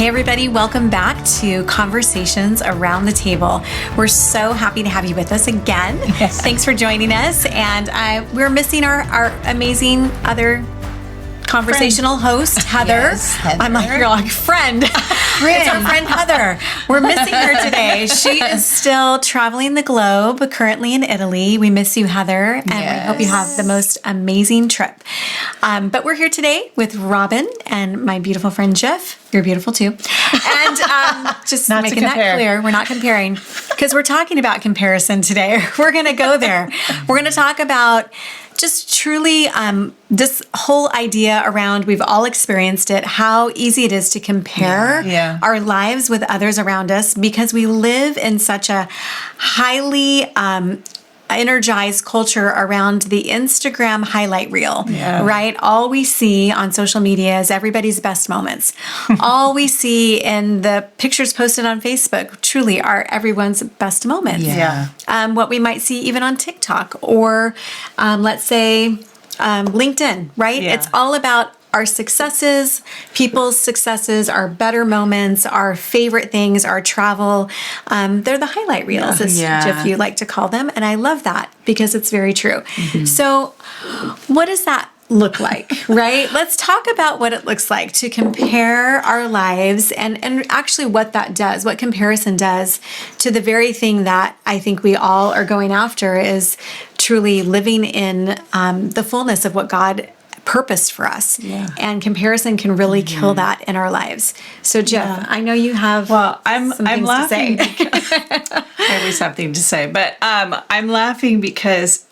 Hey everybody, welcome back to Conversations Around the Table. We're so happy to have you with us again. Yes. Thanks for joining us. And we're missing our amazing other conversational host, Heather. Yes, Heather. I'm like, you're like, friend. It's our friend Heather. We're missing her today. She is still traveling the globe, currently in Italy. We miss you, Heather, and we hope you have the most amazing trip. But we're here today with Robin and my beautiful friend Jeff. You're beautiful too. And just Not making that clear, we're not comparing because we're talking about comparison today. We're going to go there. We're going to talk about just truly this whole idea around, we've all experienced it, how easy it is to compare our lives with others around us because we live in such a highly energized culture around the Instagram highlight reel, right? All we see on social media is everybody's best moments. All we see in the pictures posted on Facebook truly are everyone's best moments. What we might see even on TikTok or let's say LinkedIn, right? It's all about our successes, people's successes, our better moments, our favorite things, our travel. They're the highlight reels, as Jeff, you like to call them. And I love that because it's very true. Mm-hmm. So what does that look like, right? Let's talk about what it looks like to compare our lives and actually what that does, what comparison does to the very thing that I think we all are going after is truly living in the fullness of what God purposed for us. And comparison can really kill that in our lives. So Jeff, I know you have I'm to laughing say. I always have things to say, but I'm laughing because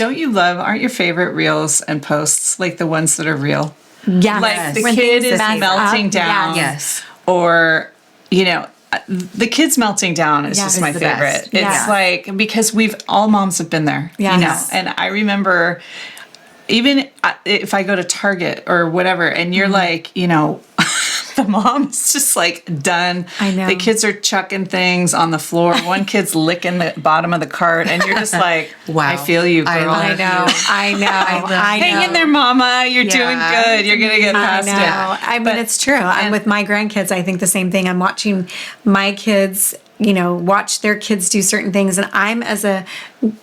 aren't your favorite reels and posts like the ones that are real? Yes. Like the When kid things is mess melting up. Down. Yes. Or, the kids melting down is just my favorite. Best. It's like, because all moms have been there, and I remember even if I go to Target or whatever, and you're like, the mom's just like done. I know. The kids are chucking things on the floor. One kid's licking the bottom of the cart, and you're just like, wow. I feel you, girl. I know. Hang in there, mama. You're doing good. You're going to get past it. I mean, it's true. I'm with my grandkids. I think the same thing. I'm watching my kids watch their kids do certain things. And I'm, as a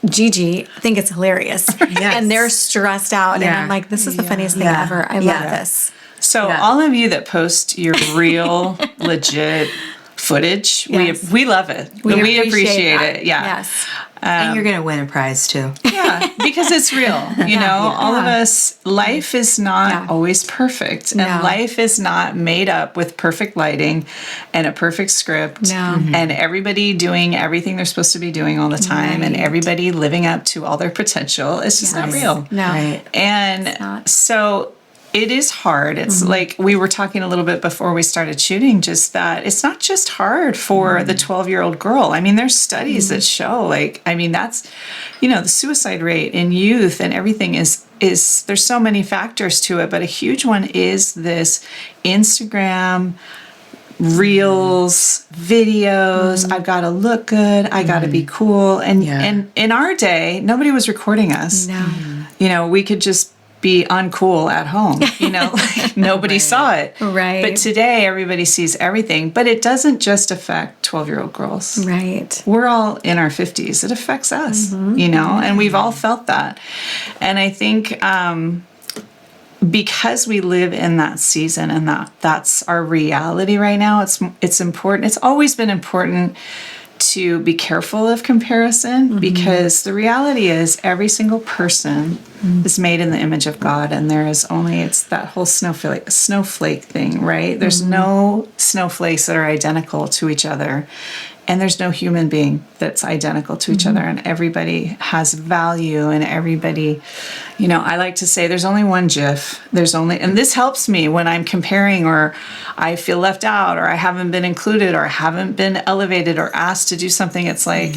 Gigi, think it's hilarious. And they're stressed out. And I'm like, this is the funniest thing ever. I love this. So all of you that post your real, legit footage, we love it. We appreciate it. Yeah. Yes. And you're going to win a prize too. Yeah, because it's real. All of us, life is not always perfect. And life is not made up with perfect lighting and a perfect script. And everybody doing everything they're supposed to be doing all the time. And everybody living up to all their potential. It's just not real. No. Right. And so it is hard. It's like we were talking a little bit before we started shooting, just that it's not just hard for the 12-year-old girl. I mean, there's studies that show, that's, the suicide rate in youth and everything is there's so many factors to it, but a huge one is this Instagram, reels, videos. I've got to look good. I got to be cool. And in our day, nobody was recording us. No. We could just be uncool at home, nobody saw it. Right. But today everybody sees everything, but it doesn't just affect 12-year-old girls. Right. We're all in our 50s. It affects us, and we've all felt that. And I think because we live in that season and that's our reality right now, it's important. It's always been important to be careful of comparison because the reality is every single person is made in the image of God, and it's that whole snowflake thing, right? There's no snowflakes that are identical to each other, and there's no human being that's identical to each other, and everybody has value, and everybody, I like to say there's only one Jeff. And this helps me when I'm comparing, or I feel left out, or I haven't been included, or I haven't been elevated or asked to do something. It's like,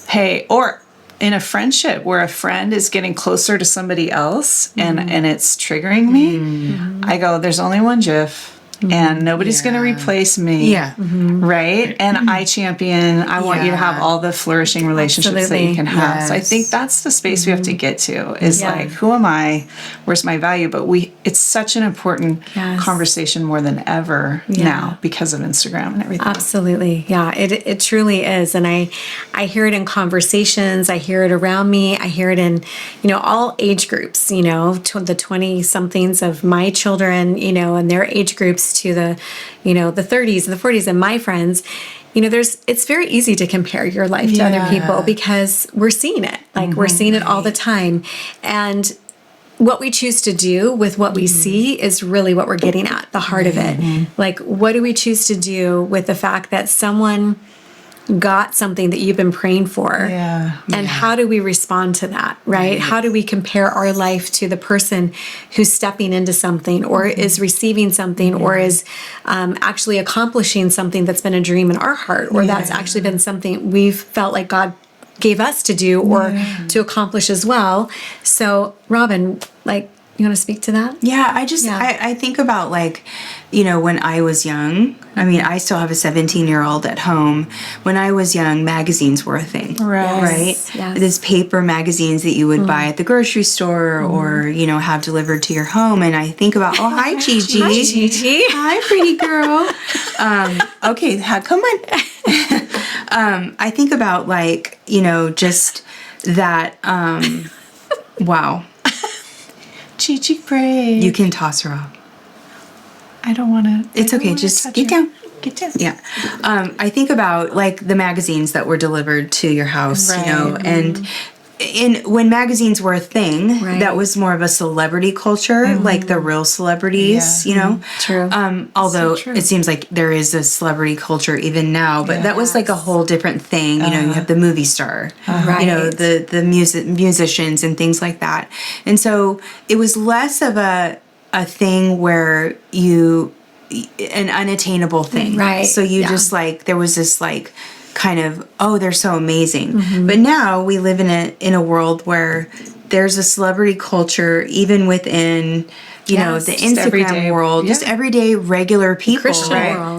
hey, or in a friendship where a friend is getting closer to somebody else and it's triggering me, I go, there's only one Jeff. and nobody's going to replace me. Yeah. Right. And I champion, I want you to have all the flourishing relationships that you can have. So I think that's the space we have to get to is like, who am I? Where's my value? But it's such an important conversation more than ever now because of Instagram and everything. Absolutely. Yeah, it truly is. And I hear it in conversations. I hear it around me. I hear it in, all age groups, the 20 somethings of my children, and their age groups to the, the 30s and the 40s and my friends. It's very easy to compare your life to other people because we're seeing it. Like we're seeing it all the time. And what we choose to do with what we see is really what we're getting at, the heart of it. Like, what do we choose to do with the fact that someone got something that you've been praying for? And how do we respond to that, right? How do we compare our life to the person who's stepping into something or is receiving something or is actually accomplishing something that's been a dream in our heart or that's actually been something we've felt like God gave us to do or to accomplish as well. So, Robin, you want to speak to that? Yeah, I think about when I was young. I mean, I still have a 17-year-old at home. When I was young, magazines were a thing, right? Yes. These paper magazines that you would buy at the grocery store or, have delivered to your home. And I think about, oh, hi, Gigi. Hi, Gigi. Hi, pretty girl. Okay, come on. I think about just that, wow. Gigi brave. You can toss her off. I don't want to. It's okay. Just get down. Get down. Yeah. I think about the magazines that were delivered to your house, and when magazines were a thing, that was more of a celebrity culture, like the real celebrities, True. Although So true. it seems like there is a celebrity culture even now, but that was like a whole different thing. You have the movie star, the musicians and things like that. And so it was less of a thing where an unattainable thing. Right. So you just there was this kind of, oh, they're so amazing. But now we live in a world where there's a celebrity culture even within the Instagram everyday world, just everyday regular people,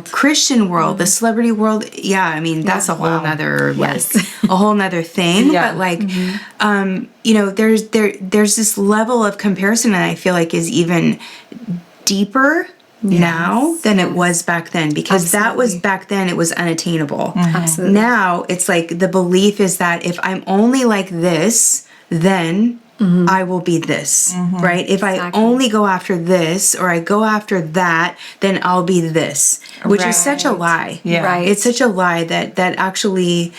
Christian world, the celebrity world. Yeah, I mean that's a whole nother a whole nother thing. But there's this level of comparison that I feel like is even deeper now than it was back then, because that was back then it was unattainable. Absolutely. Now it's the belief is that if I'm only like this, then I will be this, right? If I only go after this or I go after that, then I'll be this, which is such a lie. Yeah. Right. It's such a lie that actually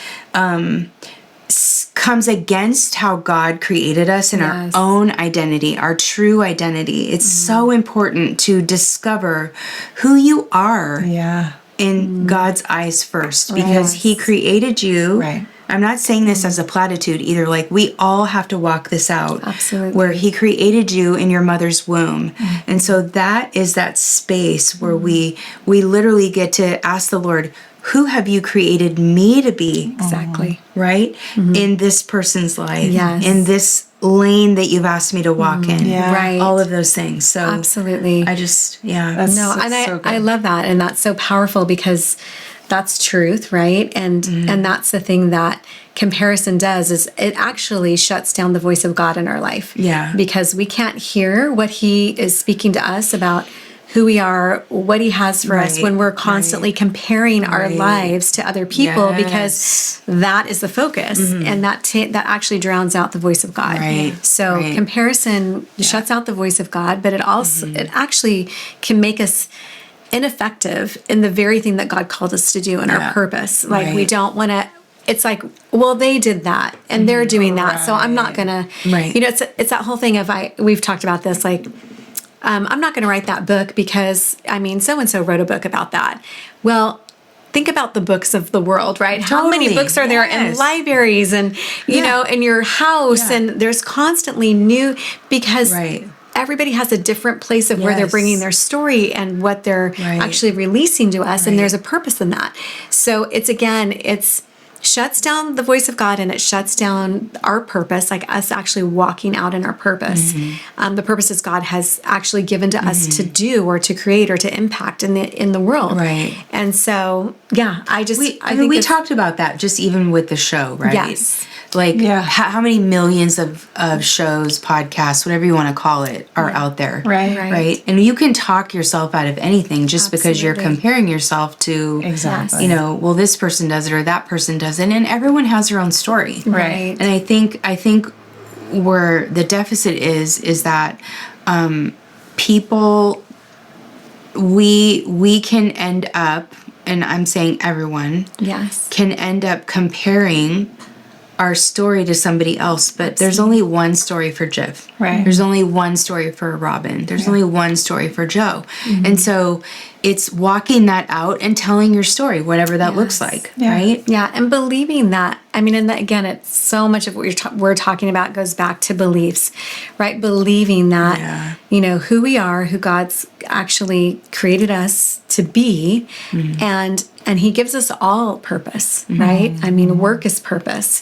comes against how God created us in our own identity, our true identity. It's so important to discover who you are in God's eyes first, because He created you. Right. I'm not saying this as a platitude either. We all have to walk this out. Absolutely. Where He created you in your mother's womb. And so that is that space where we literally get to ask the Lord, who have you created me to be? Exactly. Right? In this person's life. Yes. In this lane that you've asked me to walk in. Yeah. Right. All of those things. So Absolutely. I just, That's No, and so good. I love that, and that's so powerful because that's truth, right? And that's the thing that comparison does, is it actually shuts down the voice of God in our life. Yeah. Because we can't hear what He is speaking to us about who we are, what He has for us, when we're constantly comparing our lives to other people, because that is the focus, and that actually drowns out the voice of God. Right. So comparison shuts out the voice of God, but it also it actually can make us ineffective in the very thing that God called us to do in our purpose. We don't want to. It's well, they did that and they're doing that, so I'm not gonna. Right. It's that whole thing of we've talked about this. I'm not going to write that book because so and so wrote a book about that. Well, think about the books of the world, right? How many Totally. books are there in libraries and in your house, and there's constantly new, because everybody has a different place of where they're bringing their story and what they're actually releasing to us, and there's a purpose in that. So it's shuts down the voice of God, and it shuts down our purpose, like us actually walking out in our purpose, the purposes God has actually given to us to do or to create or to impact in the world. Right. And so, yeah, I think we talked about that just even with the show, right? Yes. Like how many millions of shows, podcasts, whatever you want to call it, are out there. Right. And you can talk yourself out of anything just because you're comparing yourself to, Exactly. well, this person does it or that person doesn't, and everyone has their own story. Right. And I think where the deficit is that people, we can end up, and I'm saying everyone, Yes. can end up comparing our story to somebody else, but there's only one story for Jiv. Right. There's only one story for Robin. There's only one story for Joe. And so it's walking that out and telling your story, whatever that looks like, right? Yeah, and believing that. I mean, and again, it's so much of what we're talking about goes back to beliefs, right? Believing that, who we are, who God's actually created us to be, and he gives us all purpose, right? I mean, work is purpose,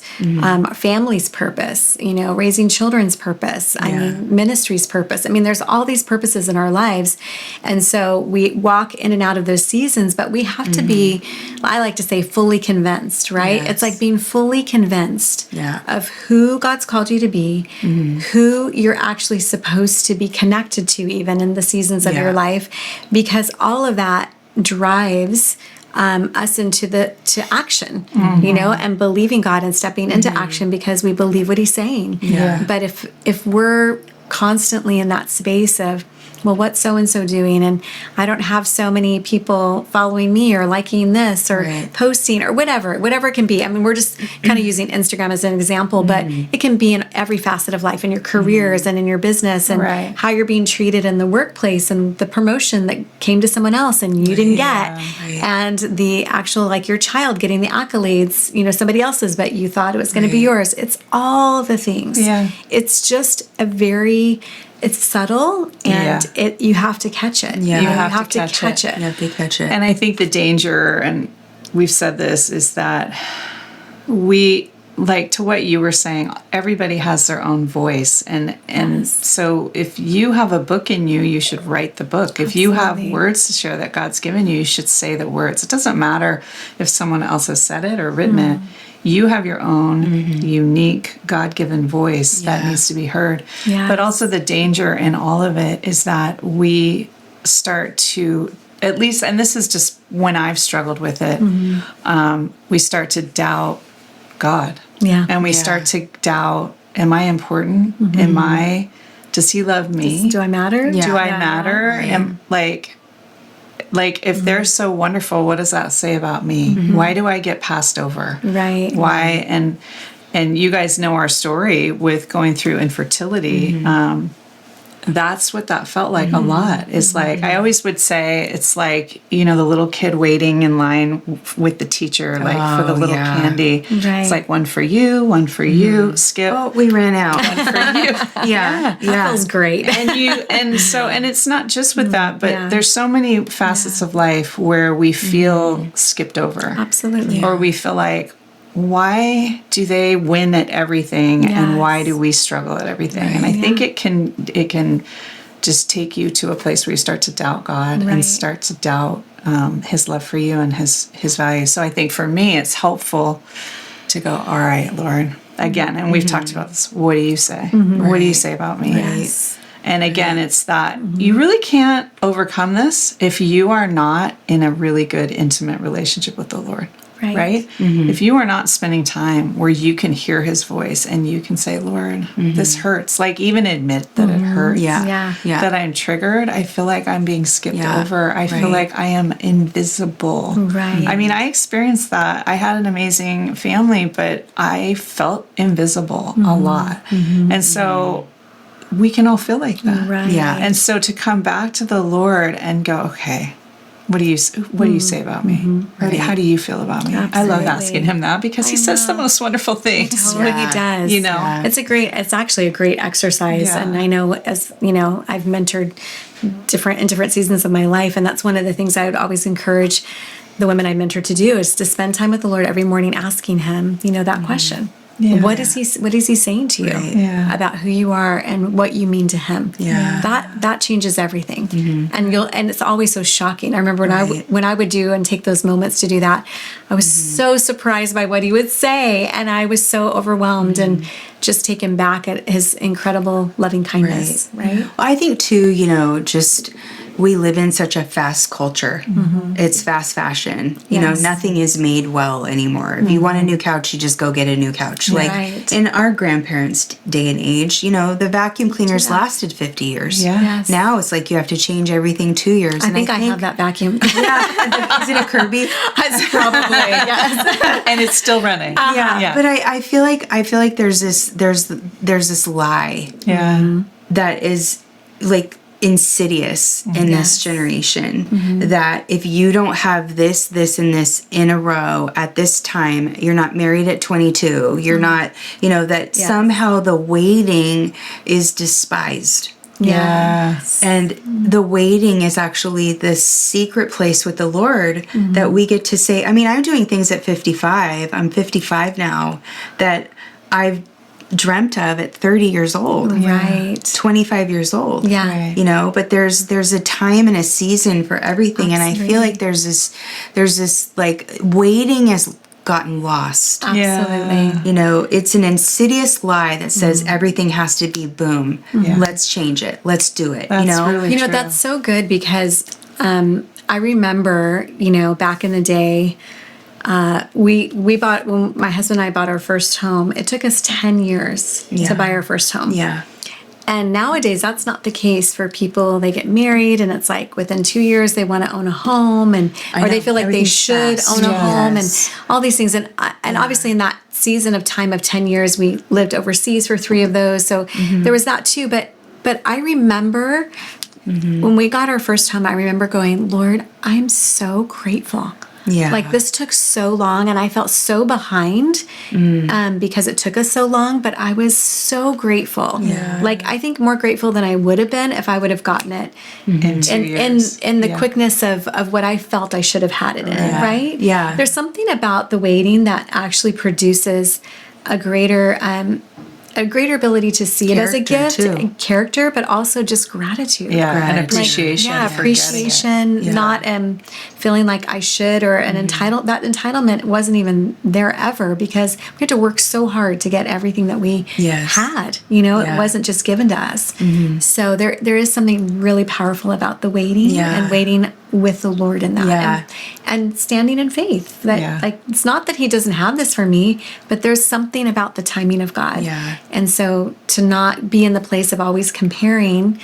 family's purpose, raising children's purpose, I mean, ministry's purpose. I mean, there's all these purposes in our lives. And so we walk in and out of those seasons, but we have to be, I like to say, fully convinced, right? It's like being fully convinced of who God's called you to be, who you're actually supposed to be connected to even in the seasons of your life, because all of that drives us to action, and believing God and stepping into action because we believe what he's saying. But if we're constantly in that space of, well, what's so-and-so doing? And I don't have so many people following me or liking this or posting or whatever it can be. I mean, we're just kind of using Instagram as an example, but it can be in every facet of life, in your careers and in your business and how you're being treated in the workplace and the promotion that came to someone else and you didn't get. And the actual, like your child getting the accolades, somebody else's, but you thought it was going to be yours. It's all the things. It's just it's subtle, and you have to catch it. You have to catch it. You have to catch it. And I think the danger, and we've said this, is that we, like to what you were saying, everybody has their own voice. And so if you have a book in you, you should write the book. If you have words to share that God's given you, you should say the words. It doesn't matter if someone else has said it or written it. You have your own unique God-given voice that needs to be heard. But also the danger in all of it is that we start to, at least, and this is just when I've struggled with it, we start to doubt God. And we start to doubt, am I important? Does he love me? Do I matter? Do I matter? Am like if they're so wonderful, what does that say about me? Why do I get passed over? Why? And you guys know our story with going through infertility. That's what that felt like a lot. It's like, I always would say, it's like, the little kid waiting in line with the teacher, like for the little candy. It's like one for you, skip. Oh, we ran out. One for you. That feels great. And it's not just with that, but there's so many facets of life where we feel skipped over. Absolutely. Or we feel like, why do they win at everything and why do we struggle at everything? And I think it can just take you to a place where you start to doubt God and start to doubt his love for you and his value. So I think for me, it's helpful to go, all right, Lord, again, and we've talked about this. What do you say? What do you say about me? And again, it's that you really can't overcome this if you are not in a really good, intimate relationship with the Lord. Right? If you are not spending time where you can hear his voice and you can say, Lord, this hurts. Like even admit that it hurts. That I'm triggered. I feel like I'm being skipped over. I feel like I am invisible. I mean, I experienced that. I had an amazing family, but I felt invisible a lot. And so we can all feel like that. And so to come back to the Lord and go, okay, what do you say about me? How do you feel about me? I love asking him that because he says the most wonderful things. Totally, he does. It's actually a great exercise. And I know, as I've mentored in different seasons of my life, and that's one of the things I would always encourage the women I mentor to do is to spend time with the Lord every morning, asking Him, that question. What is He saying to you about who you are and what you mean to Him? That changes everything. And it's always so shocking. I remember when I would do and take those moments to do that, I was so surprised by what He would say, and I was so overwhelmed and just taken back at His incredible loving kindness. Right. Well, I think too, just we live in such a fast culture. It's fast fashion. Nothing is made well anymore. If you want a new couch, you just go get a new couch. Like in our grandparents' day and age, the vacuum cleaners lasted 50 years. Now it's like you have to change everything 2 years. I think I have that vacuum. Is it a Kirby? It's probably, yes. And it's still running. But I feel like there's this lie that is like insidious in this generation, that if you don't have this and this in a row at this time, you're not married at 22, you're not, that somehow the waiting is despised. And the waiting is actually this secret place with the Lord that we get to say, I'm doing things at 55. I'm 55 now that I've dreamt of at 30 years old, 25 years old, but there's a time and a season for everything. And I feel like there's this like waiting has gotten lost. Absolutely. It's an insidious lie that says everything has to be boom. Let's change it. Let's do it. That's really true. That's so good, because I remember, back in the day, we bought, when my husband and I bought our first home, it took us 10 years to buy our first home. And nowadays, that's not the case for people. They get married, and it's like within 2 years they want to own a home, or they feel like they should own a home, and all these things. And obviously, in that season of time of 10 years, we lived overseas for 3 of those, so there was that too. But I remember when we got our first home, I remember going, Lord, I'm so grateful. Like, this took so long, and I felt so behind because it took us so long, but I was so grateful. Like, I think more grateful than I would have been if I would have gotten it in 2 years. in the quickness of what I felt I should have had it in, right? Yeah. There's something about the waiting that actually produces a greater ability to see it as a gift and character, but also just gratitude. And appreciation. Appreciation, not feeling like I should, or that entitlement wasn't even there ever, because we had to work so hard to get everything that we had. It wasn't just given to us. So there is something really powerful about the waiting and waiting with the Lord in that, and standing in faith that like, it's not that He doesn't have this for me, but there's something about the timing of God. And so to not be in the place of always comparing,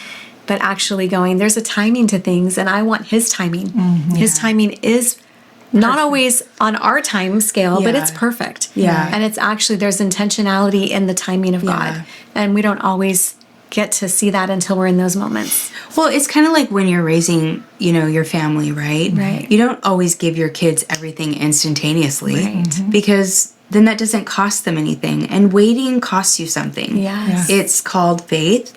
but actually going, there's a timing to things, and I want His timing. His timing is not always on our time scale, but it's perfect. And it's actually, there's intentionality in the timing of God, and we don't always get to see that until we're in those moments. Well, it's kind of like when you're raising, your family, right? You don't always give your kids everything instantaneously, because then that doesn't cost them anything. And waiting costs you something. It's called faith.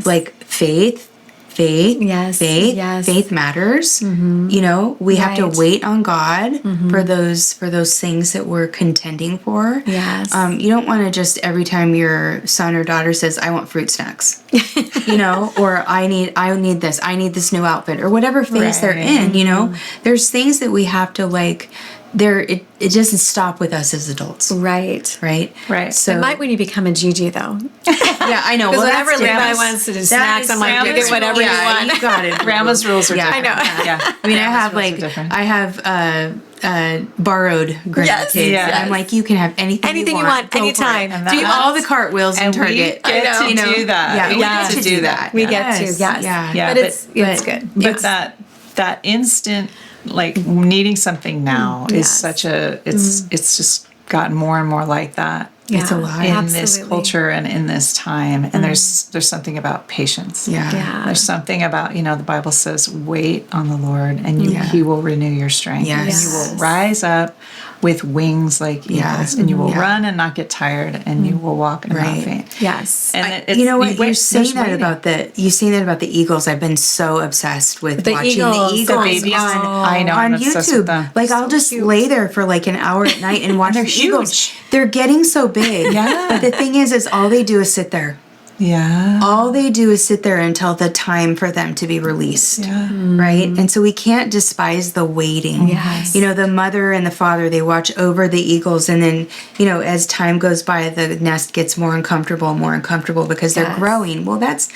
Like faith. Faith matters. We have to wait on God for those things that we're contending for. You don't want to just, every time your son or daughter says, I want fruit snacks, or I need this new outfit, or whatever phase they're in, there's things that we have to like, it doesn't stop with us as adults. Right. So it might when you become a Gigi, though. I know. Because whenever Levi wants to do snacks, I'm like, you get whatever you want. You got it. Grandma's rules are different. I know. I have borrowed grandkids. I'm like, you can have anything you want anytime. Do all the cartwheels in Target. We get to do that. We get to do that. We get to, but it's good. But that instant, like, needing something now is such a, it's just gotten more and more like that. It's a lot in this culture and in this time. And there's something about patience. There's something about, the Bible says, wait on the Lord, and He will renew your strength. And you will rise up with wings like eagles, and you will run and not get tired, and you will walk and not faint. Yes. And You know what? there's waiting. You say that about the Eagles. I've been so obsessed with The watching Eagles, the the Eagles babies. I know, on I'm obsessed with YouTube. them. Like I'll just lay there for like an hour at night and watch they're the Eagles. huge. They're getting so big. Yeah. But the thing is all they do is sit there. Yeah. All they do is sit there until the time for them to be released. Yeah. Right? And so we can't despise the waiting. Yes. You know, the mother and the father, they watch over the eagles, and then, you know, as time goes by, the nest gets more uncomfortable because they're growing. Well, that's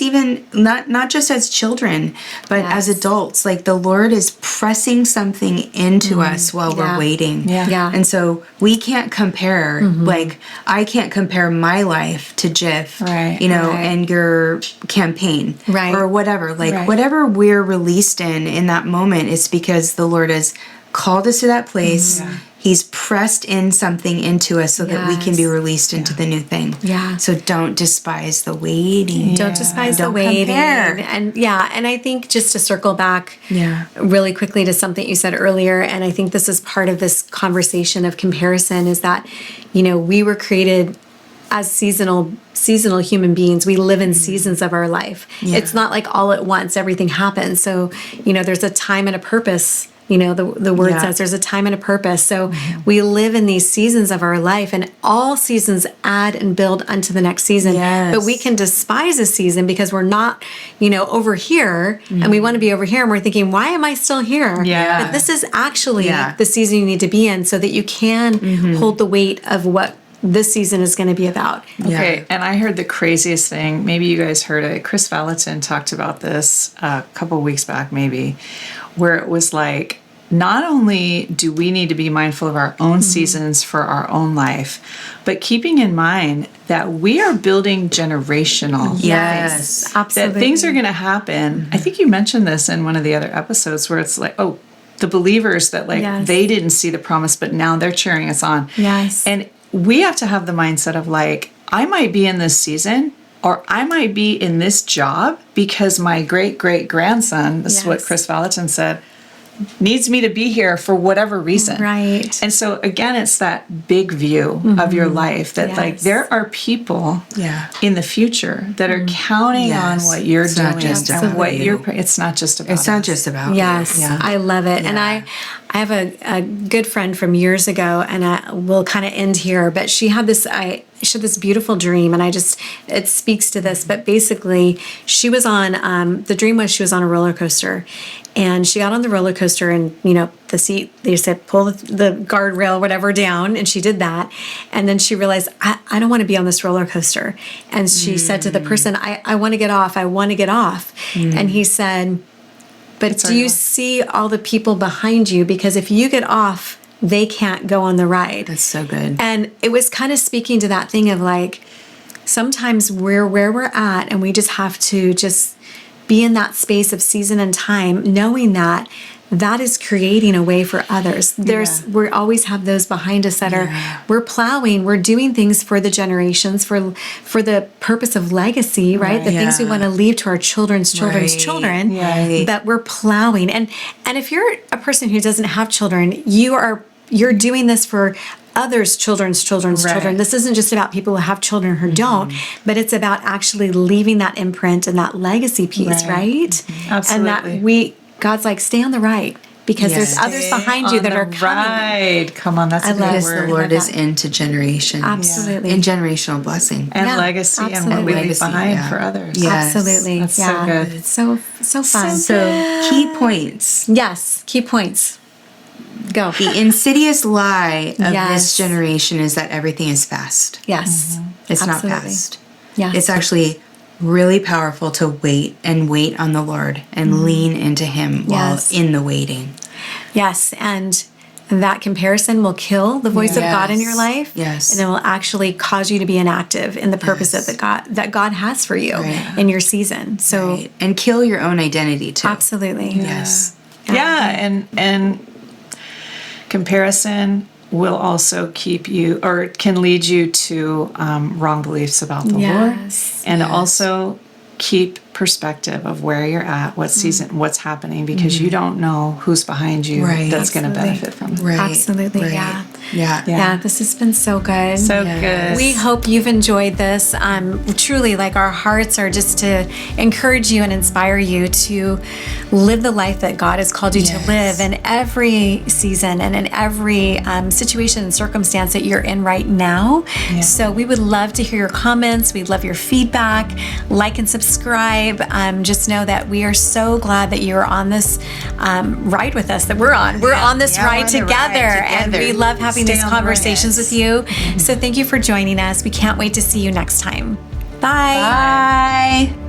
even not just as children, but as adults. Like the Lord is pressing something into us while we're waiting. Yeah. And so we can't compare, like I can't compare my life to Jiff. Right. You know, and your campaign, Right. or whatever, like whatever we're released in that moment, is because the Lord has called us to that place. He's pressed in something into us so that we can be released into the new thing. Yeah. So don't despise the waiting. Don't despise the Don't waiting. compare. And I think just to circle back Yeah. really quickly to something you said earlier, and I think this is part of this conversation of comparison, is that, you know, we were created as seasonal human beings. We live in seasons of our life. It's not like all at once everything happens. So, you know, there's a time and a purpose. You know, the word says there's a time and a purpose. So we live in these seasons of our life, and all seasons add and build unto the next season. Yes. But we can despise a season because we're not, you know, over here, and we want to be over here, and we're thinking, why am I still here? Yeah. But this is actually the season you need to be in so that you can hold the weight of what this season is going to be about. Okay, and I heard the craziest thing. Maybe you guys heard it. Chris Valentin talked about this a couple weeks back, maybe, where it was like, not only do we need to be mindful of our own seasons for our own life, but keeping in mind that we are building generational. Yes. Absolutely. That things are going to happen. I think you mentioned this in one of the other episodes where it's like, oh, the believers that like they didn't see the promise, but now they're cheering us on. Yes. And we have to have the mindset of like, I might be in this season, or I might be in this job because my great-great-grandson, this is what Chris Valentin said, needs me to be here for whatever reason. Right. And so again, it's that big view of your life that like there are people in the future that are counting on what you're doing not just and about what you. it's not just about It's not us. just about Yes, you. I love it. And I have a good friend from years ago, and I will kind of end here, but she had this beautiful dream, and it speaks to this, but basically she was on, the dream was she was on a roller coaster, and she got on the roller coaster, and, you know, the seat, they said, pull the guardrail, whatever, down, and she did that. And then she realized, I don't want to be on this roller coaster. And she said to the person, I want to get off. I want to get off. And he said, but do you see all the people behind you? Because if you get off, they can't go on the ride. That's so good. And it was kind of speaking to that thing of like, sometimes we're where we're at, and we just have to just be in that space of season and time, knowing that that is creating a way for others. We always have those behind us that are, we're plowing, we're doing things for the generations, for the purpose of legacy, right? The things we want to leave to our children's children, that we're plowing. And if you're a person who doesn't have children, you're doing this for others' children's children. This isn't just about people who have children who don't, but it's about actually leaving that imprint and that legacy piece, right? Absolutely. And that God's like, stay on the right, because there's others behind you that are coming. Right. Come on, that's a good Because word. the Lord is into generations. Absolutely. And generational blessing. And legacy and what we leave Legacy, behind for others. Yes. Absolutely. That's so good. It's so fun. So, key points. Yes, key points. Go. The insidious lie of Yes. this generation is that everything is fast. Yes. It's Absolutely. not fast. Yes. It's actually really powerful to wait on the Lord and lean into Him while in the waiting. Yes, and that comparison will kill the voice of God in your life. Yes. And it will actually cause you to be inactive in the purpose that God has for you in your season. So Right. And kill your own identity too. absolutely. Yes. And comparison will also keep you, or can lead you to wrong beliefs about the Lord, and also keep perspective of where you're at, what season, what's happening, because you don't know who's behind you that's going to benefit from it. Right. Absolutely, Right. yeah. This has been so good. So good. We hope you've enjoyed this. Truly, like, our hearts are just to encourage you and inspire you to live the life that God has called you to live in every season and in every situation and circumstance that you're in right now. So we would love to hear your comments. We'd love your feedback. Like and subscribe. Just know that we are so glad that you're on this ride with us, that we're on. We're on this ride together, and we love having these conversations with you. So thank you for joining us. We can't wait to see you next time. Bye. Bye.